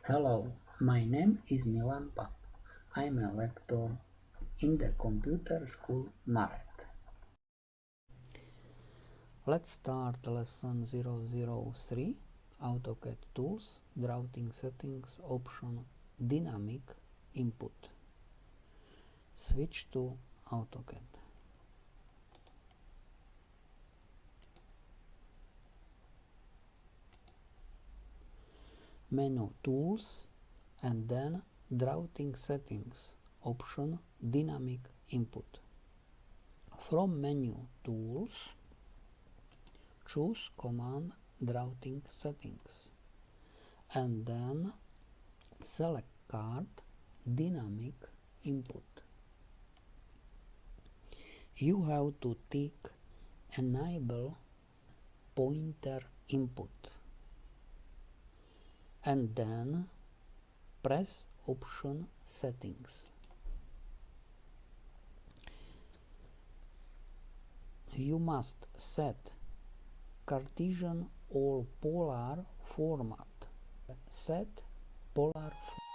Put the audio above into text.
Hello, my name is Milan Pap. I'm a lecturer in the computer school Maret. Let's start lesson 003, AutoCAD Tools, Drawing Settings, option Dynamic Input. Switch to AutoCAD. Menu Tools and then Drawing Settings, option Dynamic Input. From menu Tools, choose command Drawing Settings and then select card Dynamic Input. You have to tick Enable Pointer Input and then press option Settings. You must set Cartesian or polar format. Set polar format.